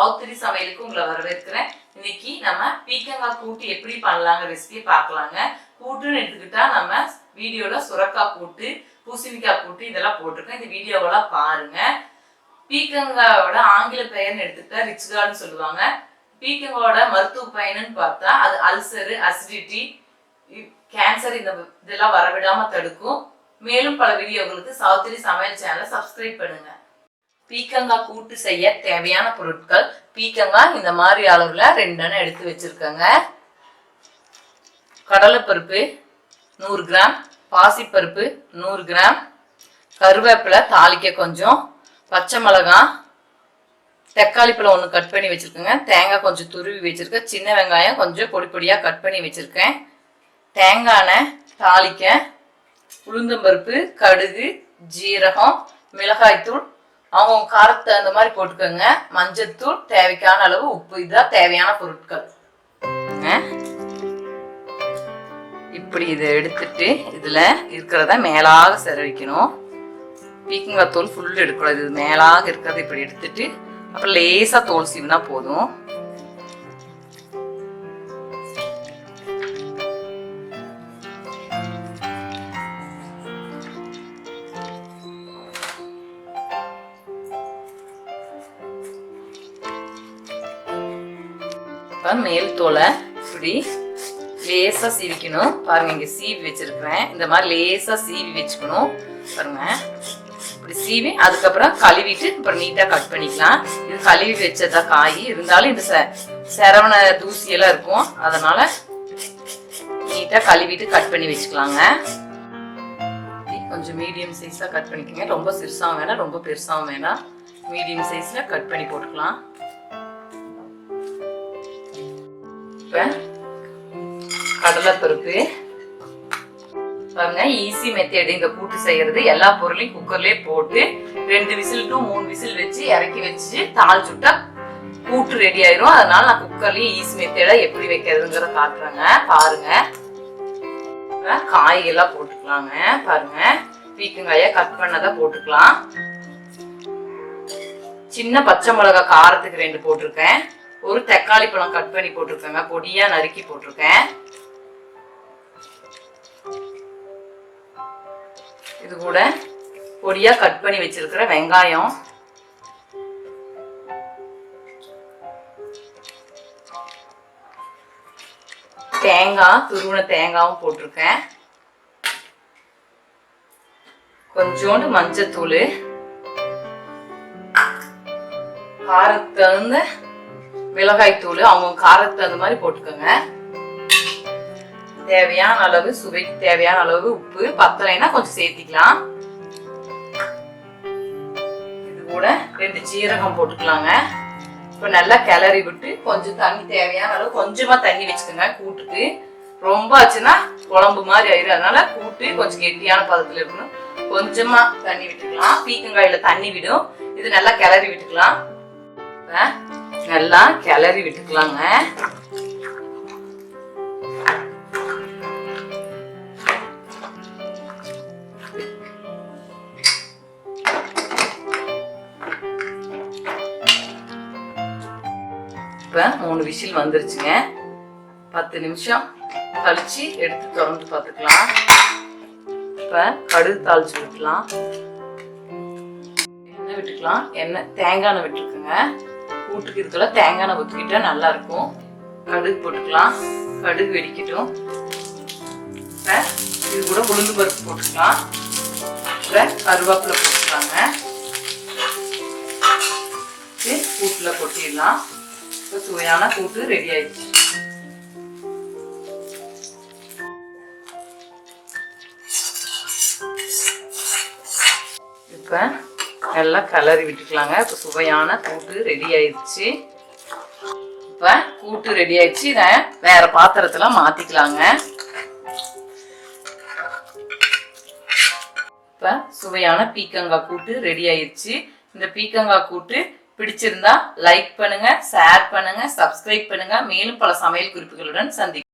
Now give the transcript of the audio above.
சவுத்ரி சமையலுக்கு உங்களை வரவேற்கிறேன். இன்னைக்கு நம்ம பீக்கங்காய் கூட்டு எப்படி பண்ணலாங்க ரெசிபி பார்க்கலாங்க. கூட்டுன்னு எடுத்துக்கிட்டா நம்ம வீடியோல சுரக்காய் கூட்டு, பூசணிக்காய் கூட்டு இதெல்லாம் போட்டிருக்கேன். இந்த வீடியோவெல்லாம் பாருங்க. பீக்கங்காயோட ஆங்கில பெயர்னு எடுத்துக்கிட்டா ரிச்கார்ட்னு சொல்லுவாங்க. பீக்கங்காயோட மருத்துவ பயனுன்னு பார்த்தா அது அல்சரு, அசிடிட்டி, கேன்சர் இதெல்லாம் வரவிடாம தடுக்கும். மேலும் பல வீடியோகளுக்கு சவுத்ரி சமையல் சேனலை சப்ஸ்கிரைப் பண்ணுங்க. பீக்கங்காய் கூட்டு செய்ய தேவையான பொருட்கள்: பீக்கங்காய் இந்த மாதிரி அளவுல 2 எடுத்து வச்சிருக்கேங்க. கடலைப்பருப்பு 100 கிராம், பாசிப்பருப்பு 100 கிராம், கருவேப்பிலை தாளிக்க கொஞ்சம், பச்சை மிளகாய், தக்காளி பழம் 1 கட் பண்ணி வச்சிருக்கேங்க, தேங்காய் கொஞ்சம் துருவி வச்சிருக்கேன், சின்ன வெங்காயம் கொஞ்சம் பொடி பொடியா கட் பண்ணி வச்சிருக்கேன், தேங்காய் எண்ணெய் தாளிக்க, உளுந்தம்பருப்பு, கடுகு, ஜீரகம், மிளகாய்த்தூள் அவங்க காரத்தை அந்த மாதிரி போட்டுக்கோங்க, மஞ்சத்தூள், தேவைக்கான அளவு உப்பு. இதுதான் தேவையான பொருட்கள். இப்படி இதை எடுத்துட்டு இதுல இருக்கிறத மேலாக செரவிக்கணும். பீக்கங்காய் தோல் ஃபுல் எடுக்கூடாது, இது மேலாக இருக்கிறத இப்படி எடுத்துட்டு அப்புறம் லேசா தோல் சீவினா போதும். மேல் தோலை இப்படி லேசா சீவிக்கணும். பாருங்க, இங்க சீவி வச்சிருக்கிறேன். இந்த மாதிரி லேசா சீவி வச்சுக்கணும். பாருங்க, இப்படி சீவி அதுக்கப்புறம் கழுவிட்டு அப்புறம் நீட்டா கட் பண்ணிக்கலாம். இது கழுவி வச்சதா காய் இருந்தாலும் இந்த செரவண தூசியெல்லாம் இருக்கும், அதனால நீட்டா கழுவிட்டு கட் பண்ணி வச்சுக்கலாங்க. கொஞ்சம் மீடியம் சைஸா கட் பண்ணிக்கோங்க. ரொம்ப சிறுசாவும் வேணாம், ரொம்ப பெருசாவும் வேணாம். மீடியம் சைஸ்ல கட் பண்ணி போட்டுக்கலாம். கடலைப்பருப்பு பாருங்க, ஈஸி மெத்தட் இந்த கூட்டு செய்யறது. எல்லா பொருளையும் குக்கர்லயே போட்டு 2 விசில் to 3 விசில் வச்சு இறக்கி வச்சு தாளிச்சுட்டா கூட்டு ரெடி ஆயிரும். அதனால நான் குக்கர்லயே ஈஸி மெத்தடா எப்படி வைக்கிறதுங்கிறத காட்டுறேங்க. பாருங்க, காய்கெல்லாம் போட்டுக்கலாங்க. பாருங்க, பீக்கங்காய கட் பண்ணதா போட்டுக்கலாம். சின்ன பச்சை மிளகாய் காரத்துக்கு 2 போட்டிருக்கேன். ஒரு தக்காளி பழம் கட் பண்ணி போட்டிருக்கேங்க, பொடியா நறுக்கி போட்டிருக்கேன். இது கூட பொடியா கட் பண்ணி வச்சிருக்கிற வெங்காயம், தேங்காய், துருவின தேங்காயும் போட்டிருக்கேன். கொஞ்சோண்டு மஞ்சத்தூள், காரத்துக்கு தகுந்த மிளகாய் தூள் அவங்க காரத்துக்கு தகுந்த மாதிரி போட்டுக்கோங்க. தேவையான அளவு சுவைக்கு தேவையான அளவு உப்பு, பத்தலைன்னா கொஞ்சம் சேர்த்திக்கலாம். இது கூட 2 ஜீரகம் போட்டுக்கலாங்க. இப்ப நல்லா கிளறி விட்டு கொஞ்சம் தண்ணி தேவையான அளவு கொஞ்சமா தண்ணி வச்சுக்கோங்க. கூட்டுக்கு ரொம்ப ஆச்சுன்னா குழம்பு மாதிரி ஆயிரும், அதனால கூட்டு கொஞ்சம் கெட்டியான பதத்துல இருக்கணும். கொஞ்சமா தண்ணி விட்டுக்கலாம். பீக்கங்காயில தண்ணி விடும். இது நல்லா கிளறி விட்டுக்கலாம். நல்லா கிளறி விட்டுக்கலாங்க. இப்ப 3 விசில் வந்துருச்சுங்க. 10 நிமிஷம் கழிச்சு எடுத்து திறந்து பார்த்துக்கலாம். இப்ப கடுகு தாளிச்சு விட்டுக்கலாம். எண்ணெய் விட்டுக்கலாம். எண்ணெய் தேங்காய் எண்ணெய் விட்டுருக்குங்க. கூட்டுக்கு இதுக்குள்ள தேங்காய் எண்ணெய் ஊற்றிக்கிட்டா நல்லா இருக்கும். கடுகு போட்டுக்கலாம். கடுகு வெடிக்கட்டும். இது கூட உளுந்து பருப்பு போட்டுக்கலாம். கருவேப்பிலை போட்டுக்கலாங்க. கூட்டுல கொட்டிடலாம். இப்போ சுவையான கூட்டு ரெடி ஆயிடுச்சு. இப்ப நல்லா கிளறி விட்டுக்கலாங்க. இப்போ சுவையான கூட்டு ரெடி ஆயிடுச்சு. இப்ப கூட்டு ரெடி ஆயிடுச்சு. இதை வேற பாத்திரத்துல மாத்திக்கலாங்க. இப்ப சுவையான பீக்கங்காய் கூட்டு ரெடி ஆயிடுச்சு. இந்த பீக்கங்காய் கூட்டு பிடிச்சிருந்தா லைக் பண்ணுங்க, ஷேர் பண்ணுங்க, சப்ஸ்கிரைப் பண்ணுங்க. மேலும் பல சமையல் குறிப்புகளுடன் சந்திப்போம்.